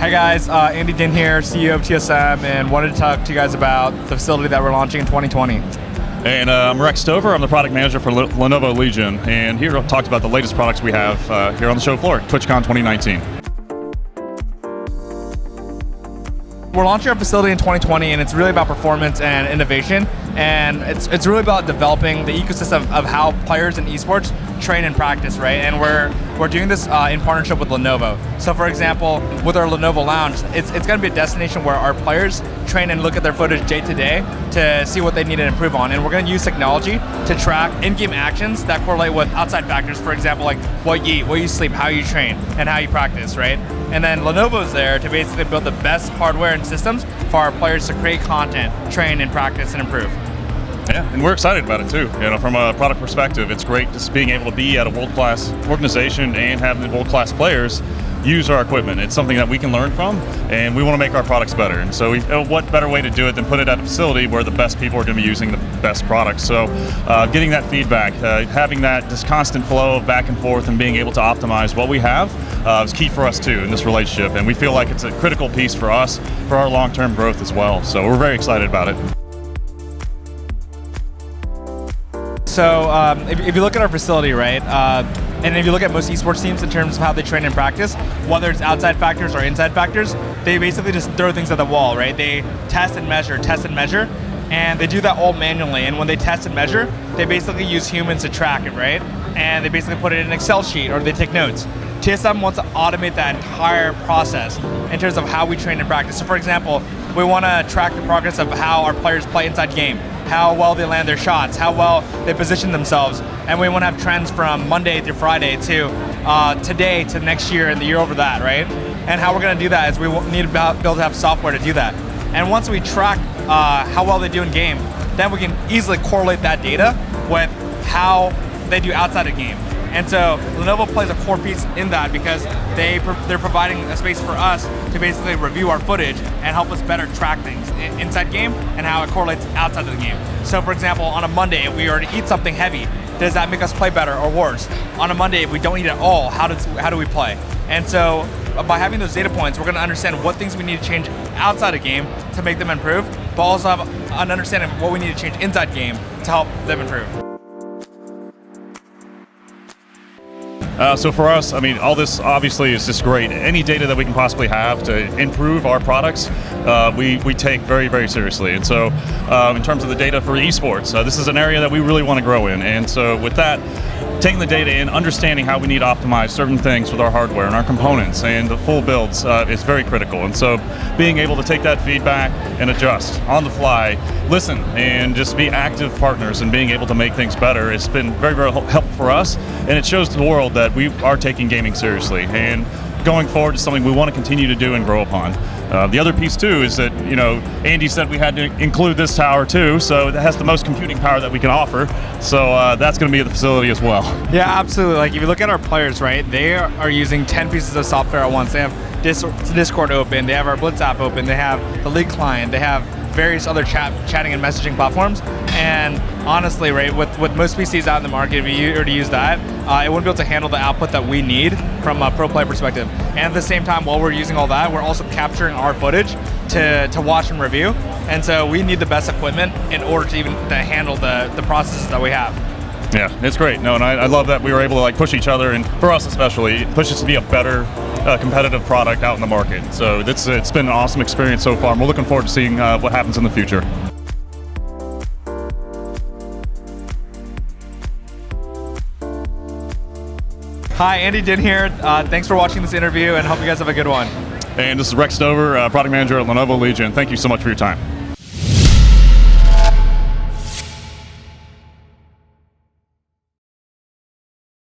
Hi guys, Andy Dinh here, CEO of TSM, and wanted to talk to you guys about the facility that we're launching in 2020. And I'm Rex Stover. I'm the product manager for Lenovo Legion, and here to talk about the latest products we have here on the show floor, Twitchcon 2019. We're launching our facility in 2020, and it's really about performance and innovation, and it's really about developing the ecosystem of how players in esports train and practice, right? And we're doing this in partnership with Lenovo. So for example, with our Lenovo Lounge, it's going to be a destination where our players train and look at their footage day to day to see what they need to improve on. And we're going to use technology to track in-game actions that correlate with outside factors, for example, like what you eat, what you sleep, how you train, and how you practice, right? And then Lenovo's there to basically build the best hardware and systems for our players to create content, train, and practice and improve. Yeah, and we're excited about it too. You know, from a product perspective, it's great just being able to be at a world-class organization and having world-class players use our equipment. It's something that we can learn from, and we want to make our products better. And so what better way to do it than put it at a facility where the best people are going to be using the best products. So getting that feedback, having that just constant flow of back and forth and being able to optimize what we have is key for us too in this relationship. And we feel like it's a critical piece for us, for our long-term growth as well. So we're very excited about it. So if you look at our facility, right, and if you look at most esports teams in terms of how they train and practice, whether it's outside factors or inside factors, they basically just throw things at the wall, right? They test and measure, and they do that all manually. And when they test and measure, they basically use humans to track it, right? And they basically put it in an Excel sheet or they take notes. TSM wants to automate that entire process in terms of how we train and practice. So for example, we want to track the progress of how our players play inside game, how well they land their shots, how well they position themselves, and we want to have trends from Monday through Friday to today to next year and the year over that, right? And how we're going to do that is we need to be able to have software to do that. And once we track how well they do in game, then we can easily correlate that data with how they do outside of game. And so Lenovo plays a core piece in that because they're providing a space for us to basically review our footage and help us better track things inside game and how it correlates outside of the game. So for example, on a Monday, if we were to eat something heavy, does that make us play better or worse? On a Monday, if we don't eat at all, how do we play? And so by having those data points, we're going to understand what things we need to change outside of game to make them improve, but also have an understanding of what we need to change inside game to help them improve. So for us, I mean, all this obviously is just great. Any data that we can possibly have to improve our products, we take very, very seriously. And so in terms of the data for esports, this is an area that we really want to grow in. And so with that, taking the data in, understanding how we need to optimize certain things with our hardware and our components and the full builds is very critical. And so being able to take that feedback and adjust on the fly, listen, and just be active partners and being able to make things better, it's been very, very helpful for us. And it shows to the world that we are taking gaming seriously. And going forward is something we want to continue to do and grow upon. The other piece too is that, you know, Andy said we had to include this tower too, so it has the most computing power that we can offer. So that's going to be at the facility as well. Yeah, absolutely. Like if you look at our players, right, they are using 10 pieces of software at once. They have Discord open, they have our Blitz app open, they have the League client, they have various other chatting and messaging platforms. And honestly, right, with most PCs out in the market, if you were to use that, it wouldn't be able to handle the output that we need from a pro player perspective. And at the same time, while we're using all that, we're also capturing our footage to watch and review. And so we need the best equipment in order to even to handle the processes that we have. Yeah, it's great. No, and I love that we were able to like push each other, and for us especially, push us to be a better competitive product out in the market. So it's been an awesome experience so far, and we're looking forward to seeing what happens in the future. Hi, Andy Dinh here. Thanks for watching this interview, and hope you guys have a good one. And this is Rex Stover, product manager at Lenovo Legion. Thank you so much for your time.